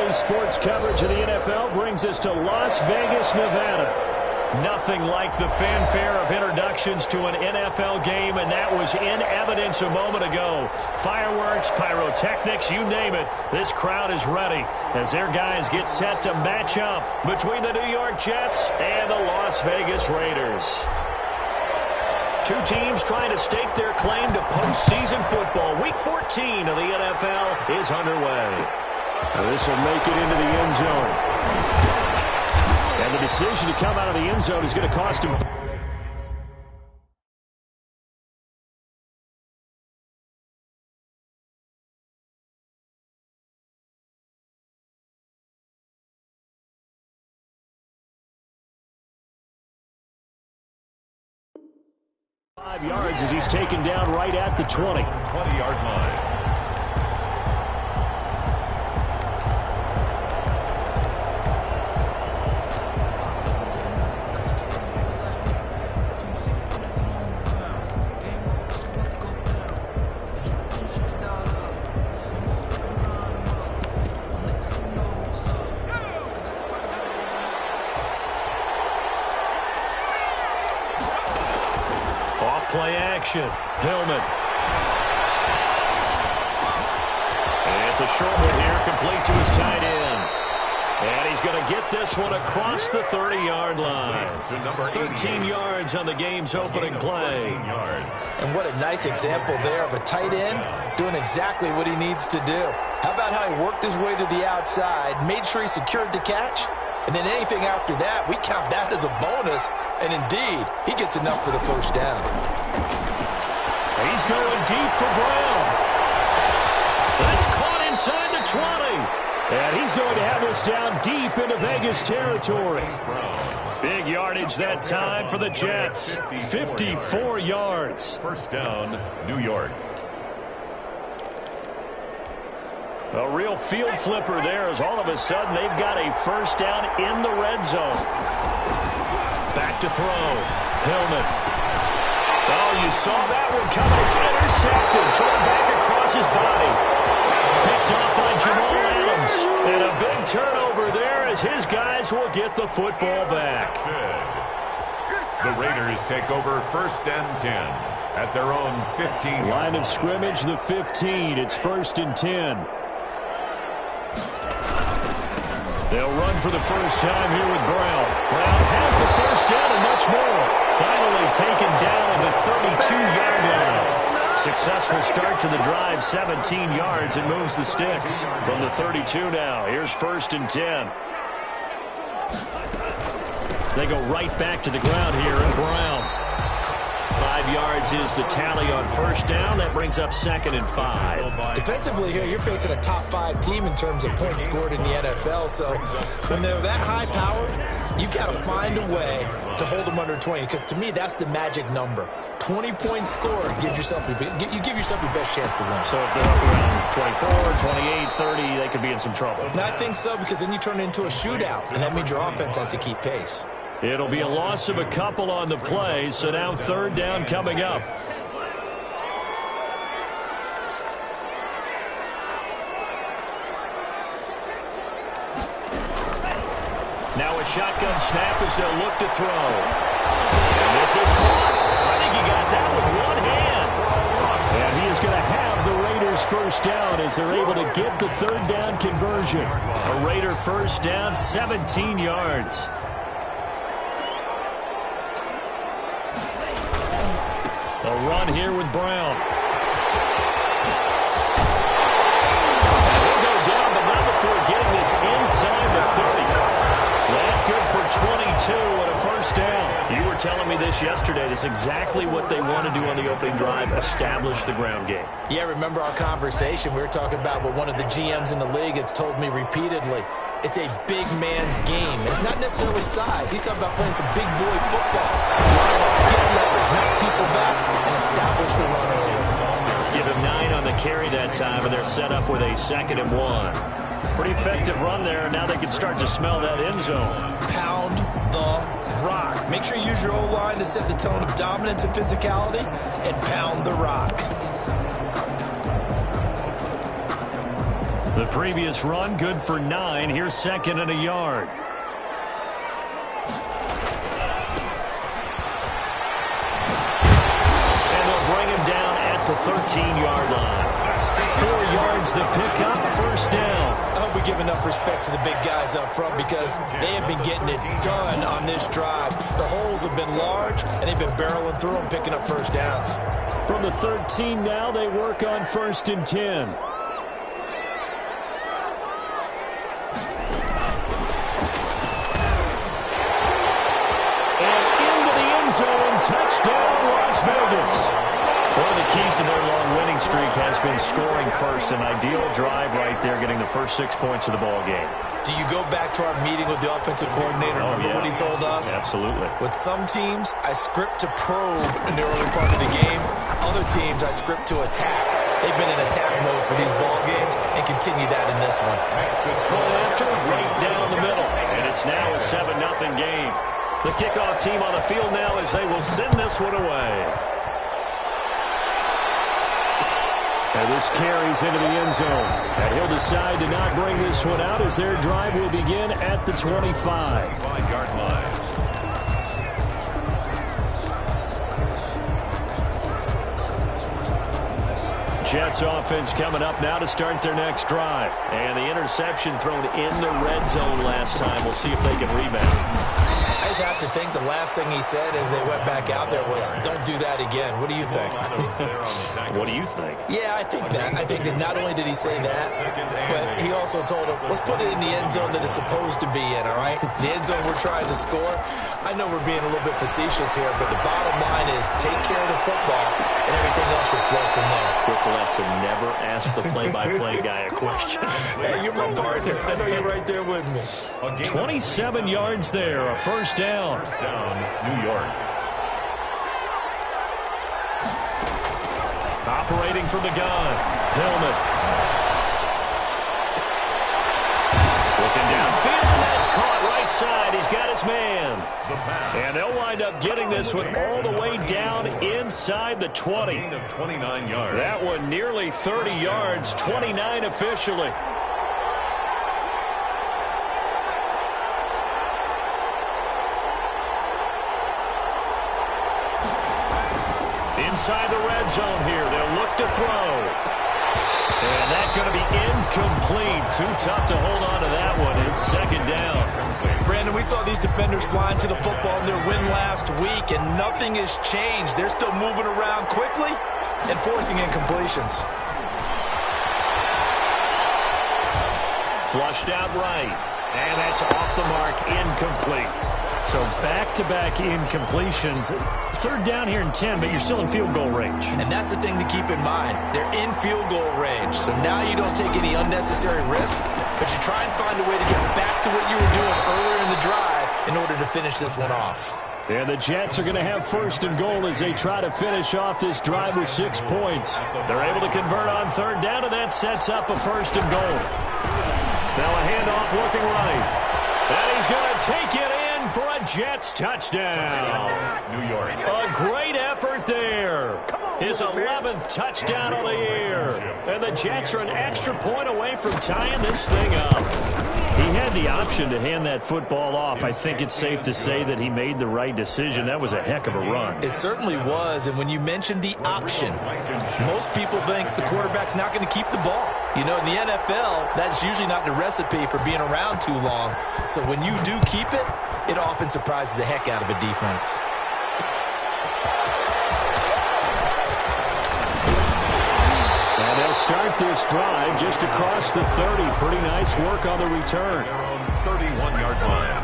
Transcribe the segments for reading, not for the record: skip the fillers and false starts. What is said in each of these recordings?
Today's sports coverage of the NFL brings us to Las Vegas, Nevada. Nothing like the fanfare of introductions to an NFL game, and that was in evidence a moment ago. Fireworks, pyrotechnics, you name it. This crowd is ready as their guys get set to match up between the New York Jets and the Las Vegas Raiders. Two teams trying to stake their claim to postseason football. Week 14 of the NFL is underway. Now this will make it into the end zone. And the decision to come out of the end zone is going to cost him. Yards as he's taken down right at the 20-yard line. Play action. Hillman. And it's a short one here, complete to his tight end. And he's going to get this one across the 30-yard line. 13 yards on the game's opening play. And what a nice example there of a tight end doing exactly what he needs to do. How about how he worked his way to the outside, made sure he secured the catch, and then anything after that, we count that as a bonus. And indeed, he gets enough for the first down. He's going deep for Brown. That's caught inside the 20. And he's going to have this down deep into Vegas territory. Big yardage that time for the Jets. 54 yards. First down, New York. A real field flipper there as all of a sudden they've got a first down in the red zone. Back to throw. Hillman. Oh, you saw that one coming. It's intercepted. Thrown back across his body. Picked off by Jamal Adams. And a big turnover there as his guys will get the football back. The Raiders take over first and 10 at their own 15. Line of scrimmage, the 15. It's first and 10. They'll run for the first time here with Brown. Brown has the first down and much more. Finally taken down at the 32-yard line. Successful start to the drive, 17 yards, and moves the sticks from the 32 now. Here's first and 10. They go right back to the ground here, and Brown. 5 yards is the tally on first down. That brings up second and 5. Defensively here, you're facing a top 5 team in terms of points scored in the NFL. So when they're that high powered, you've got to find a way to hold them under 20. Because to me, that's the magic number. 20 points scored gives yourself you give yourself your best chance to win. So if they're up around 24, 28, 30, they could be in some trouble. I think so, because then you turn it into a shootout, and that means your offense has to keep pace. It'll be a loss of a couple on the play, so now third down coming up. Now a shotgun snap as they'll look to throw. And this is caught. I think he got that with one hand. And he is going to have the Raiders first down as they're able to get the third down conversion. A Raider first down, 17 yards. A run here with Brown. And he'll go down, but not before getting this inside the 30. That good for 22 and a first down. You were telling me this yesterday. This is exactly what they want to do on the opening drive, establish the ground game. Yeah, remember our conversation? We were talking about what one of the GMs in the league has told me repeatedly. It's a big man's game. It's not necessarily size. He's talking about playing some big boy football. Get leverage, knock people back, and establish the run early. Give him 9 on the carry that time, and they're set up with a 2nd and 1. Pretty effective run there, and now they can start to smell that end zone. Pound the rock. Make sure you use your O-line to set the tone of dominance and physicality, and pound the rock. The previous run, good for 9. Here's second and a yard. And they'll bring him down at the 13-yard line. 4 yards the pickup, first down. I hope we give enough respect to the big guys up front because they have been getting it done on this drive. The holes have been large, and they've been barreling through them, picking up first downs. From the 13 now, they work on 1st and 10. And into the end zone, touchdown Las Vegas. One of the keys to their long winning streak has been scoring first. An ideal drive right there, getting the first 6 points of the ball game. Do you go back to our meeting with the offensive coordinator? Remember what he told us? Absolutely. With some teams, I script to probe in the early part of the game. Other teams, I script to attack. They've been in attack mode for these ball games and continue that in this one. Call after, right down the middle. And it's now a 7-0 game. The kickoff team on the field now as they will send this one away. And this carries into the end zone. And he'll decide to not bring this one out as their drive will begin at the 25-yard line. Jets offense coming up now to start their next drive. And the interception thrown in the red zone last time. We'll see if they can rebound. I just have to think the last thing he said as they went back out there was, don't do that again. What do you think? What do you think? Yeah, I think that. I think that not only did he say that, but he also told him, let's put it in the end zone that it's supposed to be in, all right? The end zone we're trying to score. I know we're being a little bit facetious here, but the bottom line is take care of the football, and everything else should flow from there. Quick lesson, never ask the play-by-play guy a question. Hey, you're my partner. I know you're right there with me. 27 yards there, a first down. First down, New York. Operating from the gun, Hillman. Looking downfield, and that's caught right side. He's got his man. And they'll wind up getting this one all the way down inside the 20. Of 29 yards. That one nearly 30 yards, 29 officially. Inside the red zone here. They'll look to throw. And that's going to be incomplete. Too tough to hold on to that one. It's second down. Brandon, we saw these defenders flying to the football in their win last week, and nothing has changed. They're still moving around quickly and forcing incompletions. Flushed out right. And that's off the mark. Incomplete. So back-to-back incompletions. Third down here in 10, but you're still in field goal range. And that's the thing to keep in mind. They're in field goal range. So now you don't take any unnecessary risks, but you try and find a way to get back to what you were doing earlier in the drive in order to finish this one off. And the Jets are going to have first and goal as they try to finish off this drive with 6 points. They're able to convert on third down, and that sets up a first and goal. Now a handoff looking right. And he's going to take it in for a Jets touchdown. New York. A great effort there. His 11th touchdown of the year. And the Jets are an extra point away from tying this thing up. He had the option to hand that football off. I think it's safe to say that he made the right decision. That was a heck of a run. It certainly was, and when you mentioned the option, most people think the quarterback's not going to keep the ball. You know, in the NFL, that's usually not the recipe for being around too long. So when you do keep it, it often surprises the heck out of a defense. And they'll start this drive just across the 30. Pretty nice work on the return. They're on 31-yard line.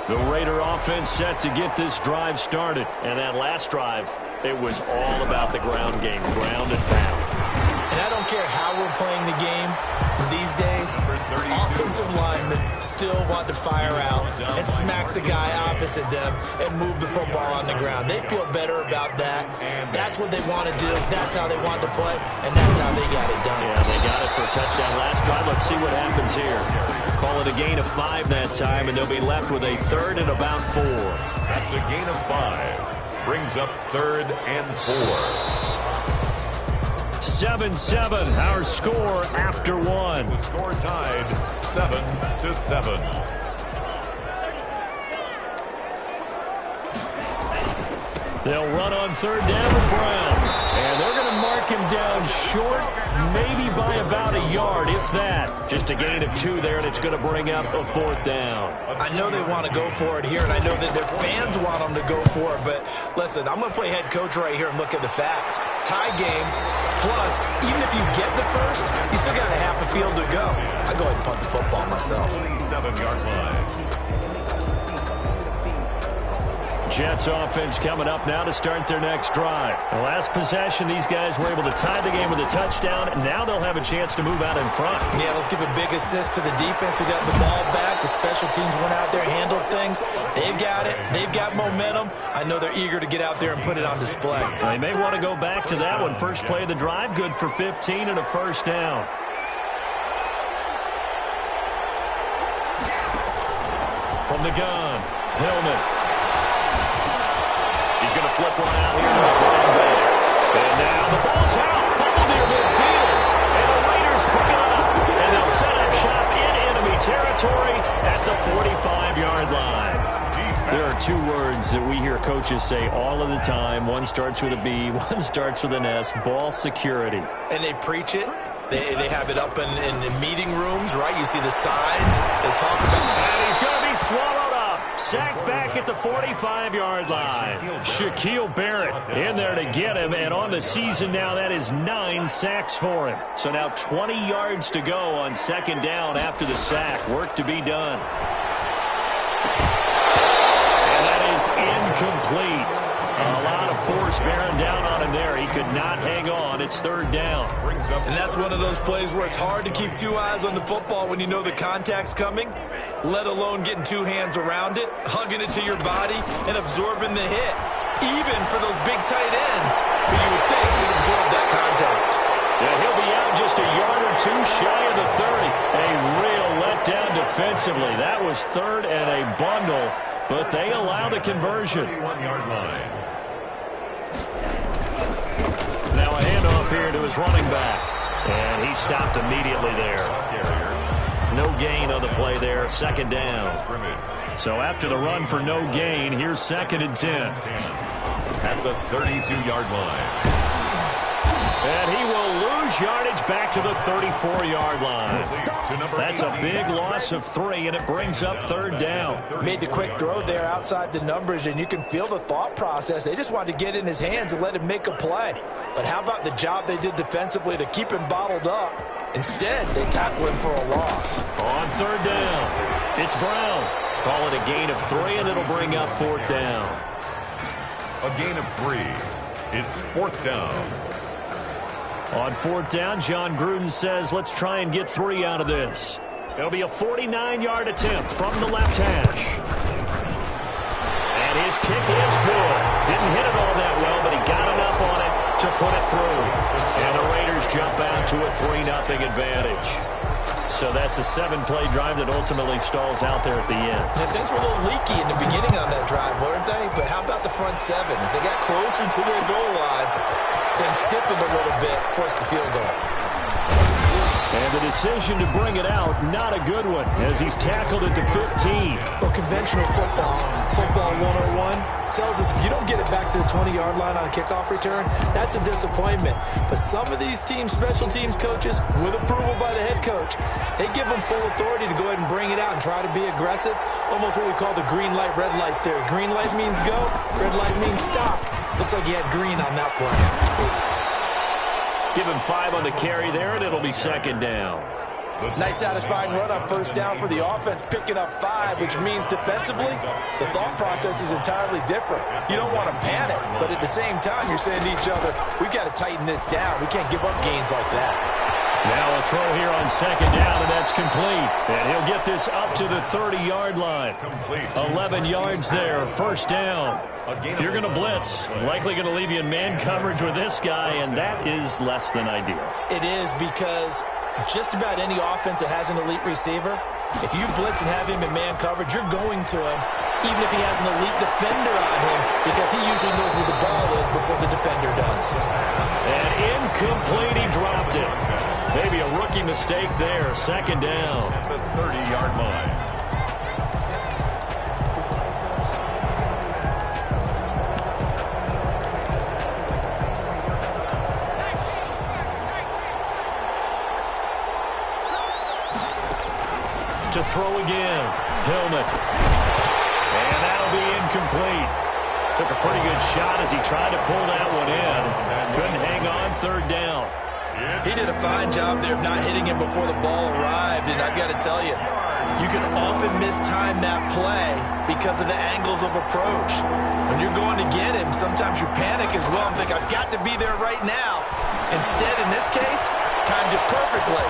The Raider offense set to get this drive started. And that last drive, it was all about the ground game, ground and pound. And I don't care how we're playing the game these days, offensive linemen still want to fire out and smack the guy opposite them and move the football on the ground. They feel better about that. That's what they want to do. That's how they want to play, and that's how they got it done. Yeah, they got it for a touchdown last drive. Let's see what happens here. Call it a gain of 5 that time, and they'll be left with a third and about 4. That's a gain of 5. Brings up 3rd and 4. 7-7, our score after one. The score tied 7-7. They'll run on third down with Brown. And they're going to mark him down short, maybe by about a yard, if that. Just a gain of 2 there, and it's going to bring up a 4th down. I know they want to go for it here, and I know that their fans want them to go for it. But listen, I'm going to play head coach right here and look at the facts. Tie game, plus, even if you get the first, you still got a half a field to go. I go ahead and punt the football myself. 27-yard line. Jets offense coming up now to start their next drive. The last possession, these guys were able to tie the game with a touchdown, and now they'll have a chance to move out in front. Yeah, let's give a big assist to the defense who got the ball back. The special teams went out there, handled things. They've got it. They've got momentum. I know they're eager to get out there and put it on display. They may want to go back to that one. First play of the drive, good for 15 and a 1st down. From the gun, Hillman. He's going to flip one out here to his running back. And now the ball's out. Fumble near midfield. And the Raiders pick it up. And they'll set up shop in enemy territory at the 45-yard line. There are 2 words that we hear coaches say all of the time. One starts with a B, one starts with an S. Ball security. And they preach it. They have it up in meeting rooms, right? You see the signs. They talk about it. And he's going to be swallowed up. Sacked back at the 45-yard line. Shaquille Barrett in there to get him. And on the season now, that is 9 sacks for him. So now 20 yards to go on 2nd down after the sack. Work to be done. And that is incomplete. A lot of force bearing down on him there. He could not hang on. It's 3rd down. And that's one of those plays where it's hard to keep 2 eyes on the football when you know the contact's coming, let alone getting 2 hands around it, hugging it to your body, and absorbing the hit, even for those big tight ends who you would think could absorb that contact. Yeah, he'll be out just a yard or 2 shy of the 30. A real letdown defensively. That was 3rd and a bundle, but they allow the conversion. 31-yard line. Now a handoff here to his running back. And he stopped immediately there. No gain on the play there. 2nd down. So after the run for no gain, here's 2nd and 10. At the 32-yard line. And he will lose yardage back to the 34-yard line. That's a big loss of 3, and it brings up 3rd down. Made the quick throw there outside the numbers, and you can feel the thought process. They just wanted to get in his hands and let him make a play. But how about the job they did defensively to keep him bottled up? Instead, they tackle him for a loss. On 3rd down, it's Brown. Call it a gain of 3, and it'll bring up 4th down. A gain of 3. It's 4th down. On 4th down, John Gruden says, let's try and get 3 out of this. It'll be a 49-yard attempt from the left hash. And his kick is good. Didn't hit it all that well, but he got enough on it to put it through. And the Raiders jump out to a 3-0 advantage. So that's a 7-play drive that ultimately stalls out there at the end. And things were a little leaky in the beginning on that drive, weren't they? But how about the front 7? As they got closer to their goal line, then stiffened a little bit, forced the field goal. And the decision to bring it out, not a good one, as he's tackled at the 15. Well, conventional football 101, tells us if you don't get it back to the 20-yard line on a kickoff return, that's a disappointment. But some of these teams, special teams coaches, with approval by the head coach, they give them full authority to go ahead and bring it out and try to be aggressive. Almost what we call the green light, red light theory. Green light means go, red light means stop. Looks like he had green on that play. Give him 5 on the carry there, and it'll be 2nd down. Nice satisfying run on 1st down for the offense, picking up 5, which means defensively, the thought process is entirely different. You don't want to panic, but at the same time, you're saying to each other, we've got to tighten this down. We can't give up gains like that. Now a throw here on 2nd down, and that's complete. And he'll get this up to the 30-yard line. 11 yards there, 1st down. If you're going to blitz, likely going to leave you in man coverage with this guy, and that is less than ideal. It is, because just about any offense that has an elite receiver, if you blitz and have him in man coverage, you're going to him even if he has an elite defender on him, because he usually knows where the ball is before the defender does. And incomplete, he dropped it. Maybe a rookie mistake there. Second down. At the 30-yard line. To throw again. Hillman. And that'll be incomplete. Took a pretty good shot as he tried to pull that one in. Couldn't hang on. Third down. He did a fine job there of not hitting him before the ball arrived, and I've got to tell you, you can often mistime that play because of the angles of approach. When you're going to get him, sometimes you panic as well and think, I've got to be there right now. Instead, in this case, timed it perfectly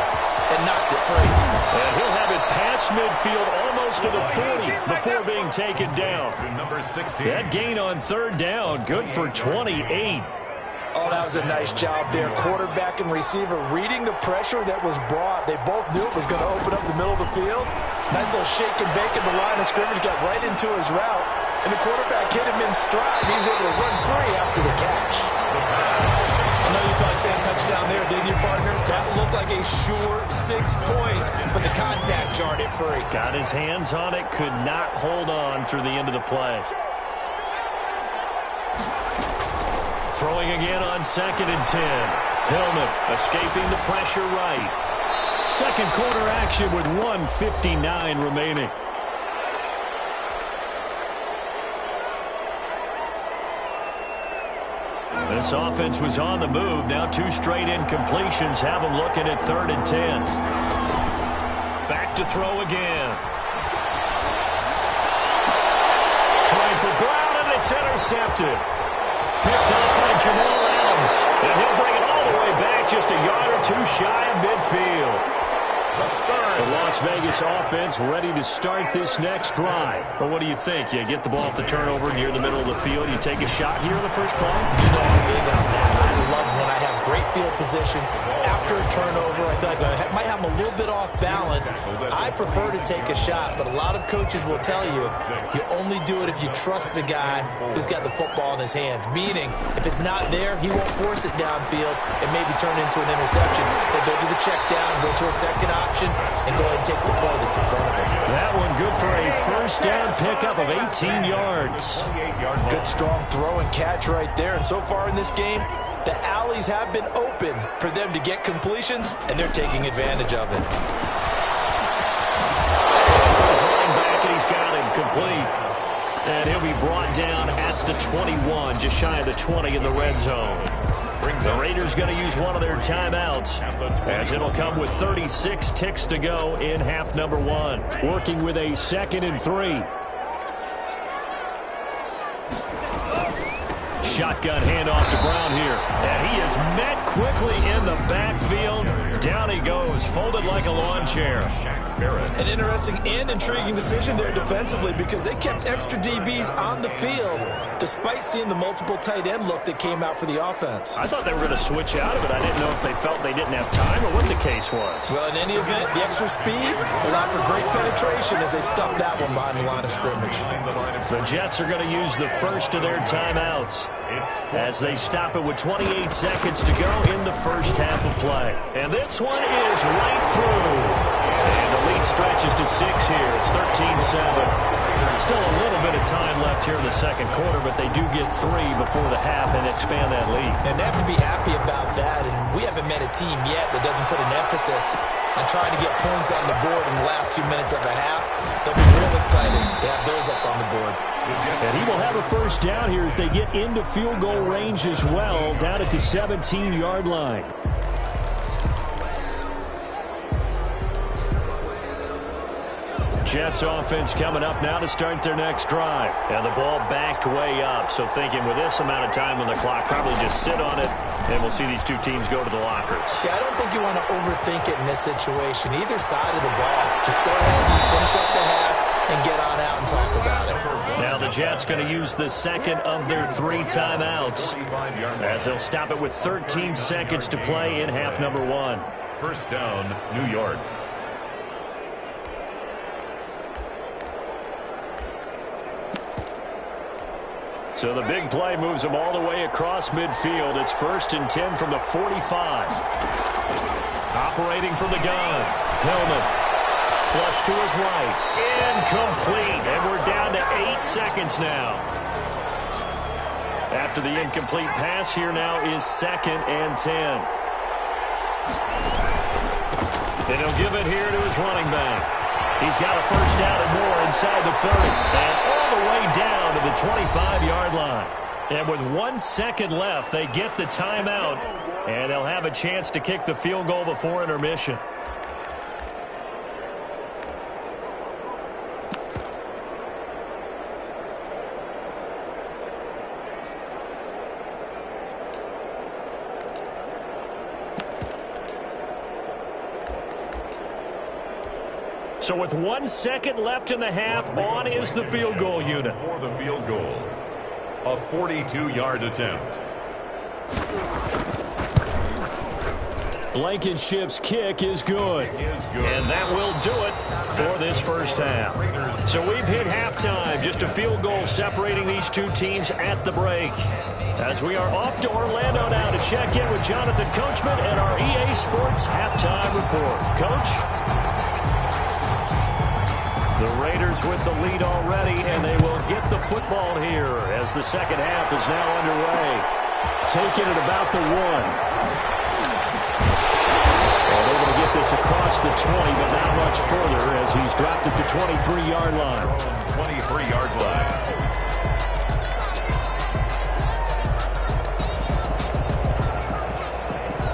and knocked it free. And he'll have it past midfield almost to the 40 before being taken down. Number 16. That gain on third down, good for 28. Oh, that was a nice job there. Quarterback and receiver reading the pressure that was brought. They both knew it was going to open up the middle of the field. Nice little shake and bake in the line of scrimmage, got right into his route. And the quarterback hit him in stride. He was able to run free after the catch. I know you thought saying touchdown there, didn't you, partner? That looked like a sure 6 points, but the contact jarred it free. Got his hands on it, could not hold on through the end of the play. Throwing again on 2nd and 10. Hillman escaping the pressure right. Second quarter action with 1:59 remaining. This offense was on the move. Now 2 straight incompletions have them looking at 3rd and 10. Back to throw again. Trying for Brown, and it's intercepted. Picked up by Jamal Adams. And he'll bring it all the way back just a yard or 2 shy of midfield. The Las Vegas offense ready to start this next drive. Well, what do you think? You get the ball off the turnover near the middle of the field. You take a shot here in the first play? You know I'm big on that. I love when I have great field position. After a turnover, I feel like I might have them a little bit off balance. I prefer to take a shot, but a lot of coaches will tell you, you only do it if you trust the guy who's got the football in his hands. Meaning, if it's not there, he won't force it downfield and maybe turn into an interception. He'll go to the check down, go to a second option, and go ahead and take the play that's in front of him. That one good for a first down pickup of 18 yards. Good strong throw and catch right there. And so far in this game, the alleys have been open for them to get completions, and they're taking advantage of it. First running back, and he's got him complete. And he'll be brought down at the 21, just shy of the 20 in the red zone. The Raiders going to use one of their timeouts, as it'll come with 36 ticks to go in half number 1. Working with a 2nd and 3. Shotgun handoff to Brown here. And he is met quickly in the backfield. Down he goes, folded like a lawn chair. An interesting and intriguing decision there defensively, because they kept extra DBs on the field despite seeing the multiple tight end look that came out for the offense. I thought they were going to switch out of it. I didn't know if they felt they didn't have time or what the case was. Well, in any event, the extra speed allowed for great penetration as they stuffed that one behind the line of scrimmage. The Jets are going to use the first of their timeouts as they stop it with 28 seconds to go in the first half of play. And this one is right through. And the lead stretches to 6 here. It's 13-7. Still a little bit of time left here in the second quarter, but they do get 3 before the half and expand that lead. And they have to be happy about that. And we haven't met a team yet that doesn't put an emphasis on trying to get points on the board in the last 2 minutes of a half. They'll be real excited to have those up on the board. And he will have a first down here as they get into field goal range as well, down at the 17-yard line. Jets offense coming up now to start their next drive. And the ball backed way up. So thinking with this amount of time on the clock, probably just sit on it, and we'll see these two teams go to the lockers. Yeah, I don't think you want to overthink it in this situation. Either side of the ball. Just go ahead and finish up the half and get on out and talk about it. Now the Jets going to use the second of their 3 timeouts, as they'll stop it with 13 seconds to play in half number 1. First down, New York. So the big play moves them all the way across midfield. It's 1st and 10 from the 45. Operating from the gun. Hillman. Flush to his right. Incomplete. And we're down to 8 seconds now. After the incomplete pass, here now is 2nd and 10. And he'll give it here to his running back. He's got a first down and more inside the 30. And all the way down to the 25-yard line. And with 1 second left, they get the timeout. And they'll have a chance to kick the field goal before intermission. So with 1 second left in the half, on is the field goal unit. For the field goal, a 42-yard attempt. Blankenship's kick is good. And that will do it for this first half. So we've hit halftime. Just a field goal separating these two teams at the break. As we are off to Orlando now to check in with Jonathan Coachman and our EA Sports halftime report. Coach? The Raiders with the lead already, and they will get the football here as the second half is now underway. Taking it about the 1. Well, they're going to get this across the 20, but not much further as he's dropped at the 23-yard line. 23-yard line.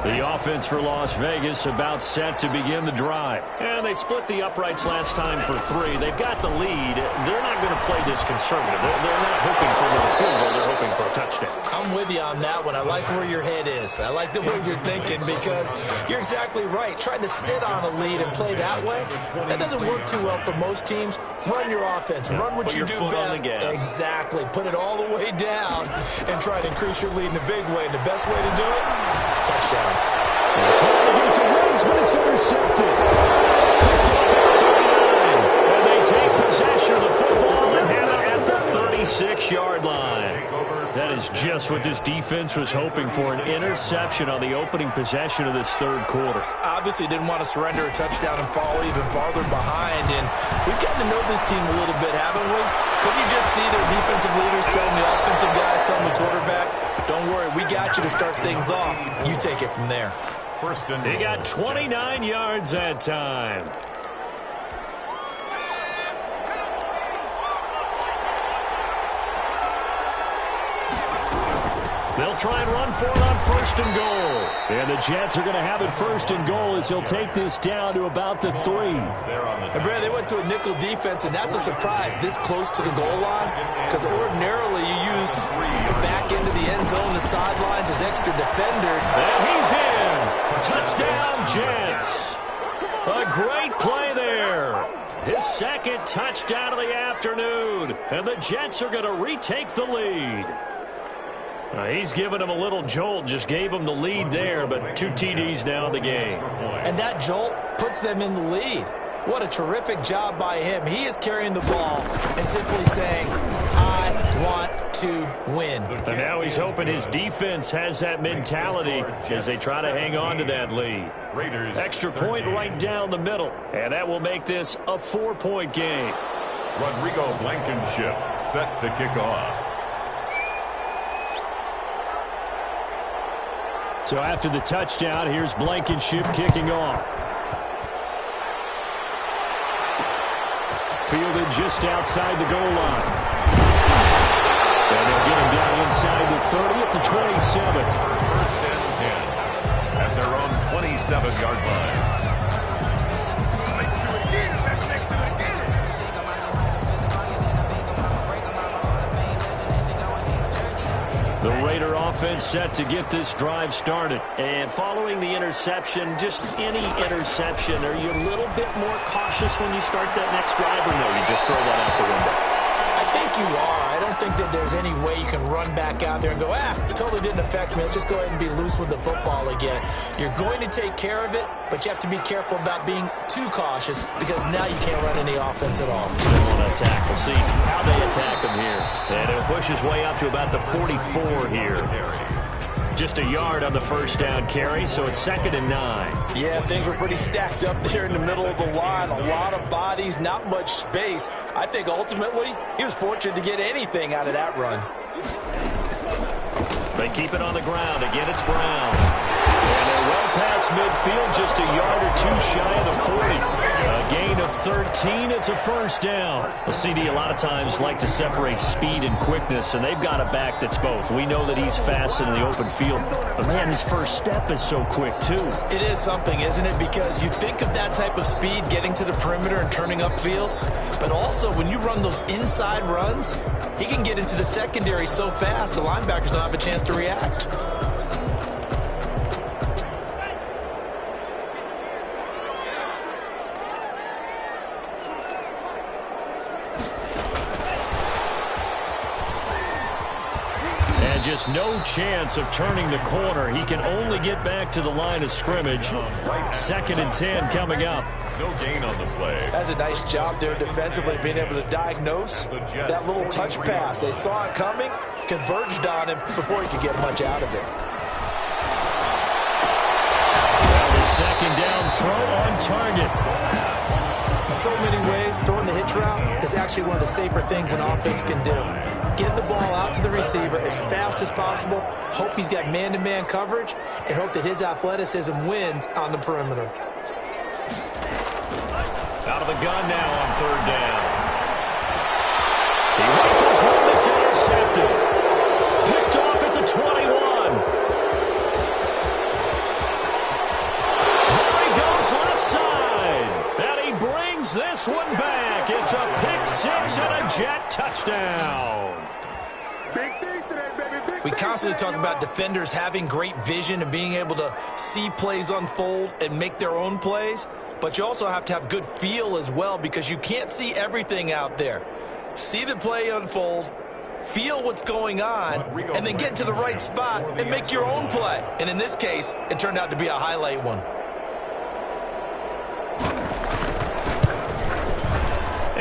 The offense for Las Vegas about set to begin the drive. And they split the uprights last time for 3. They've got the lead. They're not going to play this conservative. They're not hoping for another field goal. They're hoping for a touchdown. I'm with you on that one. I like where your head is. I like the way you're thinking because you're exactly right. Trying to sit on a lead and play that way, that doesn't work too well for most teams. Run your offense. Run what you do best. Exactly. Put it all the way down and try to increase your lead in a big way. And the best way to do it, touchdowns. Trying to get to Woods, but it's intercepted. Picked off at the 39. And they take possession of the football and have it at the 36-yard line. That is just what this defense was hoping for, an interception on the opening possession of this third quarter. Obviously didn't want to surrender a touchdown and fall even farther behind. And we've gotten to know this team a little bit, haven't we? Couldn't you just see their defensive leaders telling the offensive guys, telling the quarterback, don't worry, we got you to start things off. You take it from there. They got 29 yards that time. They'll try and run for it on 1st and goal. And the Jets are going to have it 1st and goal as he'll take this down to about the 3. And Brad, they went to a nickel defense, and that's a surprise this close to the goal line because ordinarily you use the back end of the end zone, the sidelines as extra defender. And he's in. Touchdown, Jets. A great play there. His 2nd touchdown of the afternoon. And the Jets are going to retake the lead. He's given him a little jolt, just gave him the lead there, but 2 TDs now in the game. And that jolt puts them in the lead. What a terrific job by him. He is carrying the ball and simply saying, I want to win. And now he's hoping his defense has that mentality as they try to hang on to that lead. Extra point right down the middle, and that will make this a 4-point game. Rodrigo Blankenship set to kick off. So after the touchdown, here's Blankenship kicking off. Fielded just outside the goal line. And they'll get him down inside the 30 at the 27. 1st and 10 at their own 27-yard line. The Raider offense set to get this drive started. And following the interception, just any interception, are you a little bit more cautious when you start that next drive, or no, you just throw that out the window? I think you are. I don't think that there's any way you can run back out there and go, totally didn't affect me. Let's just go ahead and be loose with the football again. You're going to take care of it, but you have to be careful about being too cautious because now you can't run any offense at all. They want to attack. We'll see how they attack him here. And he'll push his way up to about the 44 here. Just a yard on the first down carry, so it's 2nd and 9. Yeah, things were pretty stacked up there in the middle of the line. A lot of bodies, not much space. I think ultimately he was fortunate to get anything out of that run. They keep it on the ground. Again, it's Brown. And they're well past midfield, just a yard or two shy of the 40. A gain of 13. It's a first down. The CD a lot of times like to separate speed and quickness, and they've got a back that's both. We know that he's fast in the open field, but, man, his first step is so quick, too. It is something, isn't it? Because you think of that type of speed, getting to the perimeter and turning upfield, but also when you run those inside runs, he can get into the secondary so fast the linebackers don't have a chance to react. Just no chance of turning the corner. He can only get back to the line of scrimmage. 2nd and 10 coming up. No gain on the play. That's a nice job there defensively, being able to diagnose that little touch pass. They saw it coming, converged on him before he could get much out of it. Well, the 2nd down throw on target. In so many ways, throwing the hitch route is actually one of the safer things an offense can do. Get the ball out to the receiver as fast as possible, hope he's got man-to-man coverage, and hope that his athleticism wins on the perimeter. Out of the gun now on 3rd down. He rifles one that's intercepted. Picked off at the 21. There he goes left side. And he brings this one back. It's a pick 6 and a Jet touchdown. We constantly talk about defenders having great vision and being able to see plays unfold and make their own plays, but you also have to have good feel as well because you can't see everything out there. See the play unfold, feel what's going on, and then get to the right spot and make your own play. And in this case, it turned out to be a highlight one.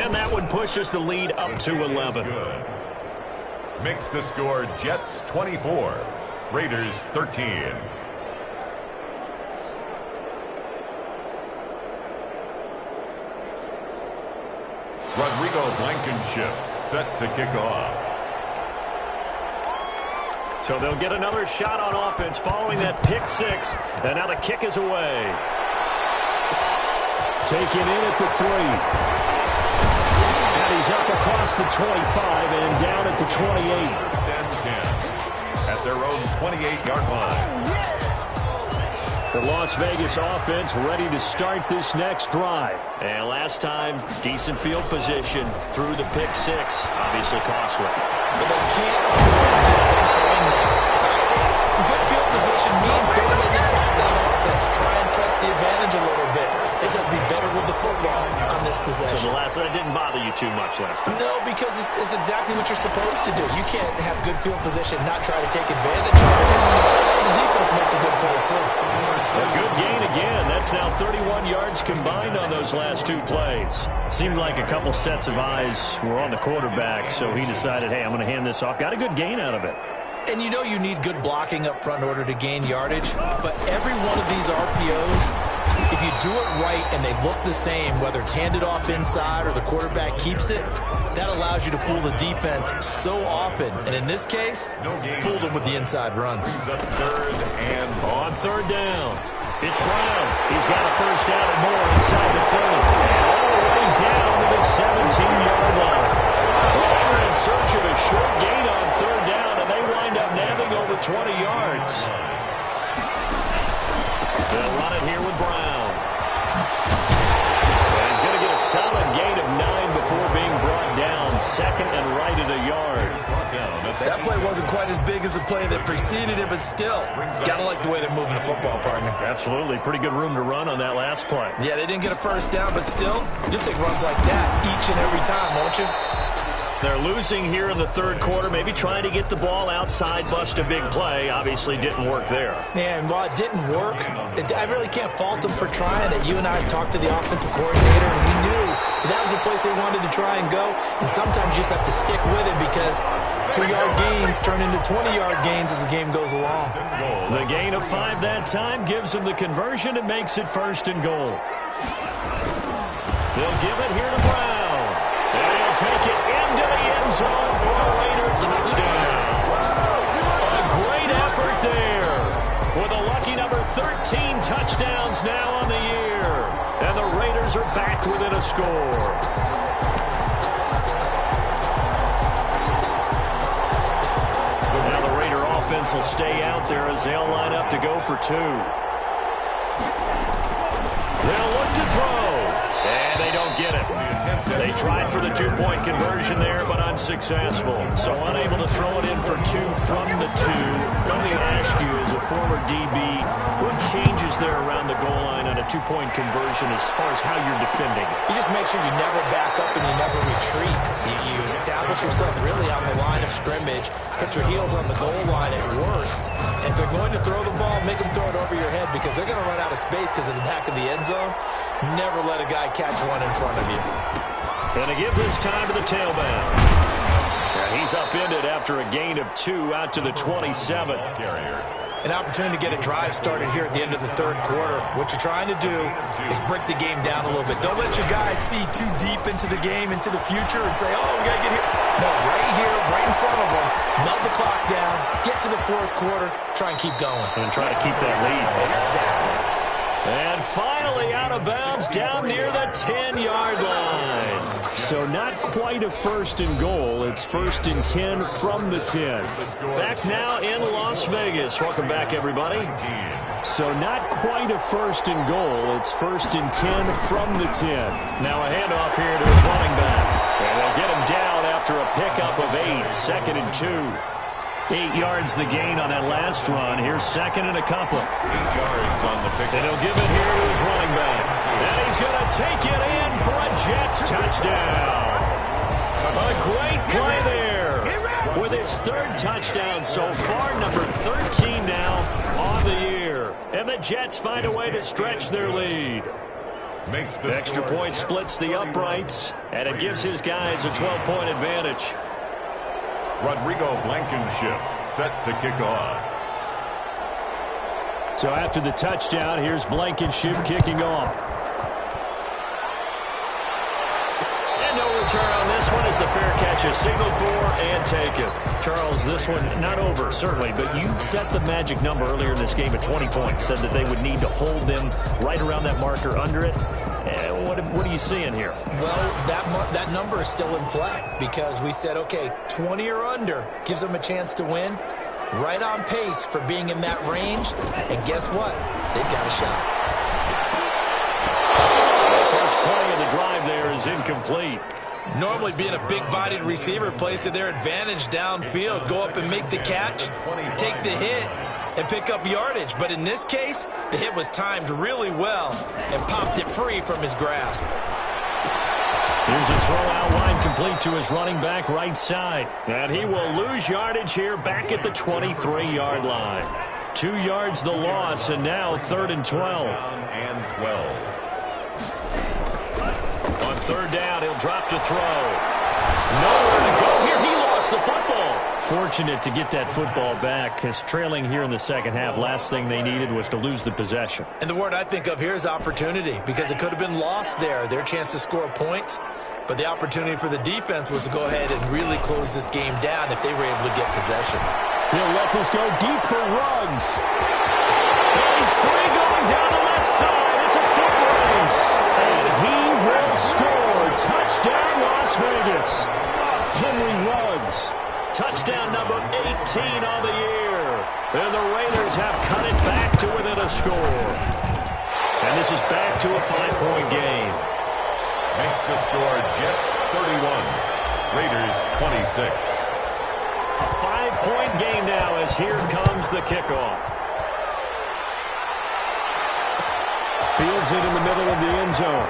And that would push us the lead up to 11. Makes the score Jets 24, Raiders 13. Rodrigo Blankenship set to kick off. So they'll get another shot on offense following that pick 6. And now the kick is away. Taken in at the 3. And he's up across the 25 and down at the 28. 1st and 10 at their own 28-yard line. The Las Vegas offense ready to start this next drive. And last time, decent field position through the pick 6. Obviously costly. But they can't afford to just bunker in there. Good field position means go ahead and attack that offense. Try and press the advantage a little bit. They should be better with the football on this possession. So the last one, it didn't bother you too much last time? No, because it's exactly what you're supposed to do. You can't have good field position and not try to take advantage of it. Sometimes the defense makes a good play, too. A good gain again. That's now 31 yards combined on those last 2 plays. Seemed like a couple sets of eyes were on the quarterback, so he decided, hey, I'm going to hand this off. Got a good gain out of it. And you know you need good blocking up front in order to gain yardage, but every one of these RPOs, if you do it right and they look the same, whether it's handed off inside or the quarterback keeps it, that allows you to fool the defense so often. And in this case, fooled them with the inside run. Brings up 3rd and on 3rd down. It's Brown. He's got a first down and more inside the 30. And all the way down to the 17-yard line. They're in search of a short gain on 3rd down, and they wind up nabbing over 20 yards. They'll run it here with Brown. And he's going to get a solid gain of 9 before being brought down. 2nd and right at a yard. That play wasn't quite as big as the play that preceded it, but still, got to like the way they're moving the football, partner. Absolutely. Pretty good room to run on that last play. Yeah, they didn't get a first down, but still, you'll take runs like that each and every time, won't you? They're losing here in the third quarter, maybe trying to get the ball outside, bust a big play. Obviously didn't work there. And while it didn't work, I really can't fault them for trying it. You and I talked to the offensive coordinator, and we knew that was the place they wanted to try and go. And sometimes you just have to stick with it because 2-yard gains turn into 20-yard gains as the game goes along. The gain of 5 that time gives them the conversion and makes it 1st and goal. They'll give it here to Brown. And he'll take it into the end zone for a Raider touchdown. A great effort there with a lucky number 13 touchdowns now on the year. And the Raiders are back within a score. Now the Raider offense will stay out there as they'll line up to go for 2. They'll look to throw. And they don't get it. They tried for the 2-point conversion there, but unsuccessful. So unable to throw it in for 2 from the 2. Let me ask you, as a former DB, what changes there around the goal line on a 2-point conversion as far as how you're defending it? You just make sure you never back up and you never retreat. You establish yourself really on the line of scrimmage, put your heels on the goal line at worst. And if they're going to throw the ball, make them throw it over your head because they're going to run out of space because of the back of the end zone. Never let a guy catch one in front of you. And to give this time to the tailback. And he's upended after a gain of 2 out to the 27. An opportunity to get a drive started here at the end of the third quarter. What you're trying to do is break the game down a little bit. Don't let your guys see too deep into the game, into the future, and say, oh, we got to get here. No, right here, right in front of them. Melt the clock down, get to the fourth quarter, try and keep going. And try to keep that lead. Exactly. And finally out of bounds down near the 10-yard line. So not quite a 1st and goal. It's 1st and 10 from the 10. Back now in Las Vegas. Welcome back, everybody. So not quite a 1st and goal. It's 1st and 10 from the 10. Now a handoff here to his running back. And they'll get him down after a pickup of 8. 2nd and 2. 8 yards the gain on that last run. Here's 2nd and a couple. 8 yards on the pick. And he'll give it here to his running back. And he's going to take it in for a Jets touchdown. A great play there. With his 3rd touchdown so far, number 13 now on the year. And the Jets find a way to stretch their lead. Extra point splits the uprights, and it gives his guys a 12-point advantage. Rodrigo Blankenship set to kick off. So after the touchdown, here's Blankenship kicking off. And no return on this one as the fair catch is signaled for and taken. Charles, this one not over, certainly, but you set the magic number earlier in this game at 20 points, said that they would need to hold them right around that marker under it. What are you seeing here? Well, that number is still in play because we said, okay, 20 or under gives them a chance to win. Right on pace for being in that range. And guess what? They've got a shot. The first play of the drive there is incomplete. Normally being a big-bodied receiver plays to their advantage downfield. Go up and make the catch, take the hit, and pick up yardage. But in this case, the hit was timed really well and popped it free from his grasp. Here's a throw out line complete to his running back right side. And he will lose yardage here back at the 23-yard line. 2 yards the loss, and now 3rd and 12. And 12. On 3rd down, he'll drop to throw. Nowhere to go here. He lost the football. Fortunate to get that football back, because trailing here in the second half, last thing they needed was to lose the possession. And the word I think of here is opportunity, because it could have been lost there. Their chance to score points, but the opportunity for the defense was to go ahead and really close this game down if they were able to get possession. He'll let this go deep for Ruggs. And he's free going down the left side. It's a foot race. And he will score. Touchdown, Las Vegas. Henry Ruggs. Touchdown number 18 on the year. And the Raiders have cut it back to within a score. And this is back to a 5-point game. Makes the score Jets 31, Raiders 26. A 5-point game now as here comes the kickoff. Fields it in the middle of the end zone.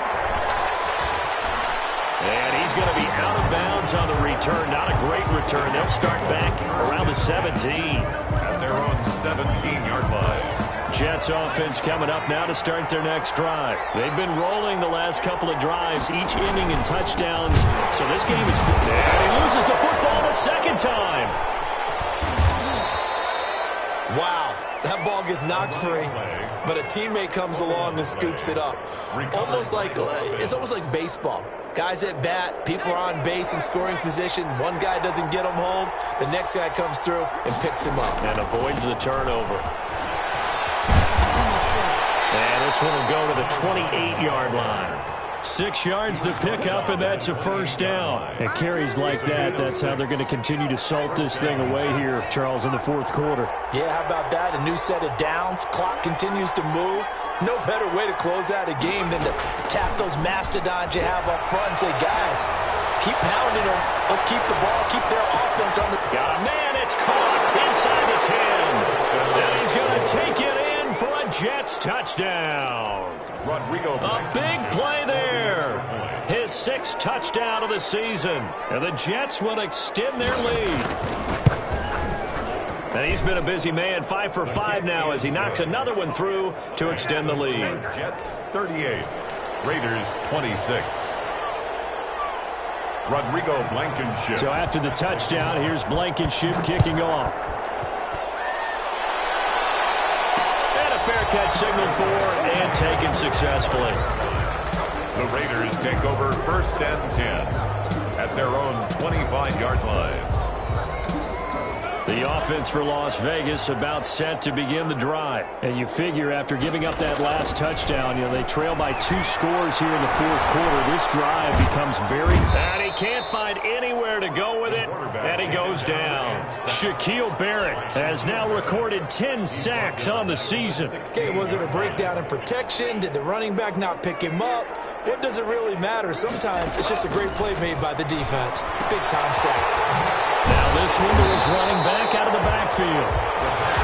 And he's going to be out of bounds on the return. Not a great return. They'll start back around the 17. At their own 17-yard line. Jets offense coming up now to start their next drive. They've been rolling the last couple of drives, each inning in touchdowns. So this game is... And he loses the football the second time. Wow, that ball gets knocked free, but a teammate comes along and scoops it up. It's almost like baseball. Guys at bat, people are on base in scoring position. One guy doesn't get him home. The next guy comes through and picks him up. And avoids the turnover. And this one will go to the 28-yard line. 6 yards the pickup, and that's a first down. And carries like that, that's how they're going to continue to salt this thing away here, Charles, in the fourth quarter. Yeah, how about that? A new set of downs. Clock continues to move. No better way to close out a game than to tap those mastodons you have up front and say, guys, keep pounding them. Let's keep the ball, keep their offense on the... Got a man, it's caught inside the 10. And he's going to take it in for a Jets touchdown. A big play there. His 6th touchdown of the season. And the Jets will extend their lead. And he's been a busy man, 5 for 5 now as he knocks another one through to extend the lead. Jets 38, Raiders 26. Rodrigo Blankenship. So after the touchdown, here's Blankenship kicking off. And a fair catch signaled for and taken successfully. The Raiders take over 1st and 10 at their own 25-yard line. The offense for Las Vegas about set to begin the drive. And you figure after giving up that last touchdown, they trail by 2 scores here in the fourth quarter. This drive becomes very... And he can't find anywhere to go with it, and he goes down. Shaquille Barrett has now recorded 10 sacks on the season. Okay, was it a breakdown in protection? Did the running back not pick him up? What does it really matter? Sometimes it's just a great play made by the defense. Big-time sack. Now this one is running back out of the backfield.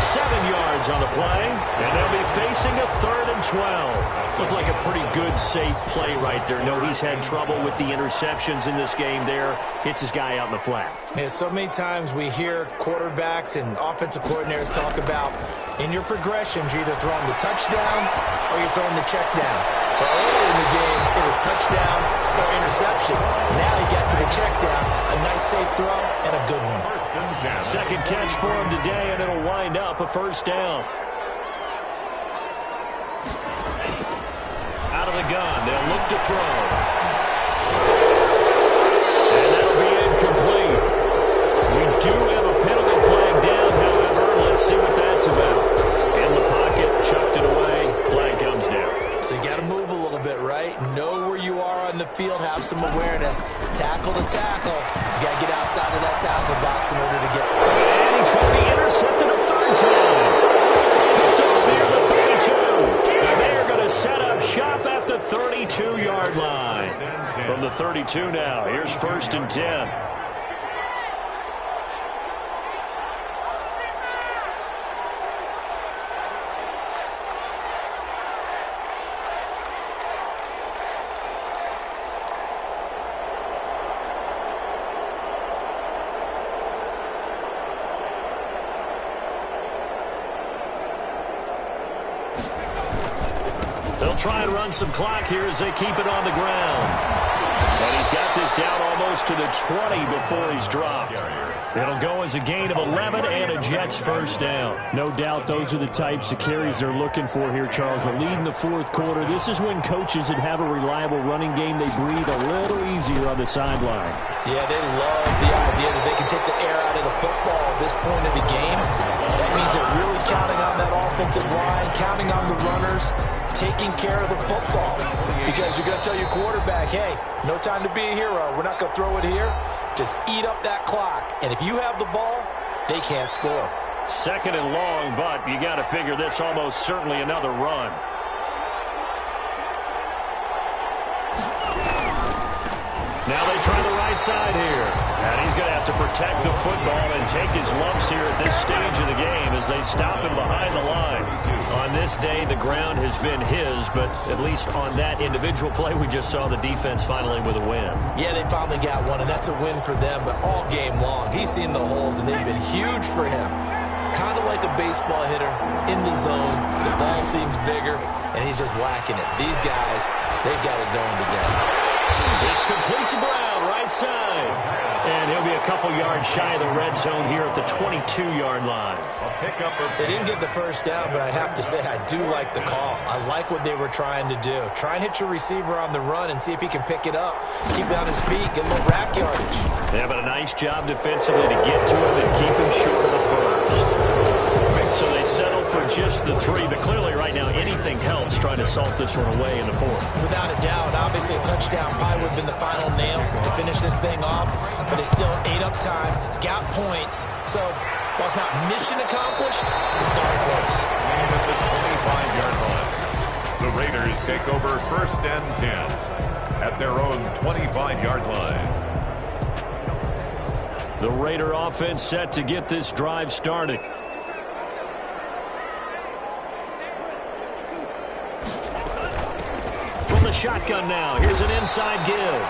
7 yards on the play, and they'll be facing a 3rd and 12. Looked like a pretty good, safe play right there. No, he's had trouble with the interceptions in this game there. Hits his guy out in the flat. Yeah, so many times we hear quarterbacks and offensive coordinators talk about in your progressions, you're either throwing the touchdown or you're throwing the check down. But earlier in the game, it was touchdown or interception. Now he got to the check down, a nice safe throw, and a good one. 2nd catch for him today, and it'll wind up a first down. Out of the gun, they'll look to throw. And that'll be incomplete. We do have a penalty flag down, however. Let's see what that's about. In the pocket, chucked it away, flag comes down. So you got to move a little bit, right? Know where you are on the field, have some awareness. Tackle to tackle. You got to get outside of that tackle box in order to get... And he's going to be intercepted a 3rd time. Picked off there at the 32. And they are going to set up shop at the 32-yard line. From the 32 now, here's 1st and 10. They'll try and run some clock here as they keep it on the ground. And he's got this down almost to the 20 before he's dropped. It'll go as a gain of 11 and a Jets first down. No doubt those are the types of carries they're looking for here, Charles. The lead in the fourth quarter. This is when coaches that have a reliable running game, they breathe a little easier on the sideline. Yeah, they love the idea that they can take the air out of the football at this point of the game. That means they're really counting on that offensive line, counting on the runners, taking care of the football. Because you're going to tell your quarterback, hey, no time to be a hero. We're not going to throw it here. Just eat up that clock. And if you have the ball, they can't score. 2nd and long, but you got to figure this almost certainly another run. Now they try the right side here. And he's going to have got to protect the football and take his lumps here at this stage of the game as they stop him behind the line. On this day, the ground has been his, but at least on that individual play, we just saw the defense finally with a win. Yeah, they finally got one, and that's a win for them, but all game long, he's seen the holes, and they've been huge for him. Kind of like a baseball hitter in the zone. The ball seems bigger, and he's just whacking it. These guys, they've got it going today. It's complete to Brown, right side. And he'll be a couple yards shy of the red zone here at the 22-yard line. They didn't get the first down, but I have to say I do like the call. I like what they were trying to do. Try and hit your receiver on the run and see if he can pick it up. Keep it on his feet, get a little rack yardage. Yeah, but a nice job defensively to get to him and keep him short of the first. So they settle for just the 3, but clearly right now anything helps trying to salt this one away in the 4th. Without a doubt, obviously a touchdown probably would have been the final nail to finish this thing off, but it's still ate up time, got points, so while it's not mission accomplished, it's darn close. And at the 25-yard line, the Raiders take over 1st and 10 at their own 25-yard line. The Raider offense set to get this drive started. From the shotgun now, here's an inside give.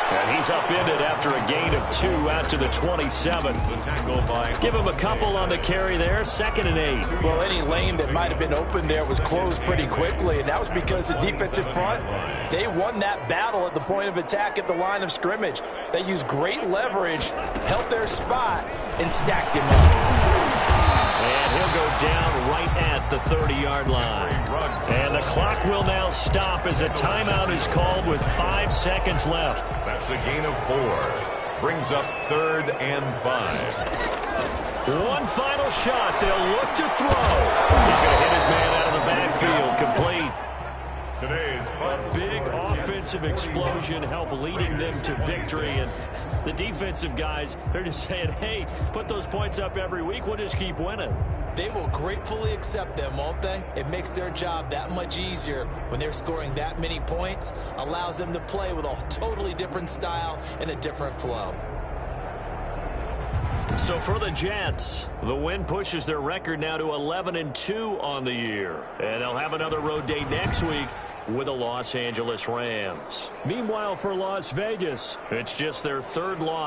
And he's upended after a gain of 2 out to the 27. The tackle by... Give him a couple on the carry there, 2nd and 8. Well, any lane that might have been open there was closed pretty quickly, and that was because the defensive front, they won that battle at the point of attack at the line of scrimmage. They used great leverage, held their spot, and stacked him up. And he'll go down right at the 30-yard line. And the clock will now stop as a timeout is called with 5 seconds left. That's a gain of 4. Brings up 3rd and 5. One final shot. They'll look to throw. He's going to hit his man out of the backfield. Complete. Today's A big offensive explosion helped leading them to victory. And the defensive guys, they're just saying, hey, put those points up every week. We'll just keep winning. They will gratefully accept them, won't they? It makes their job that much easier when they're scoring that many points. Allows them to play with a totally different style and a different flow. So for the Jets, the win pushes their record now to 11-2 on the year. And they'll have another road day next week with the Los Angeles Rams. Meanwhile, for Las Vegas, it's just their 3rd loss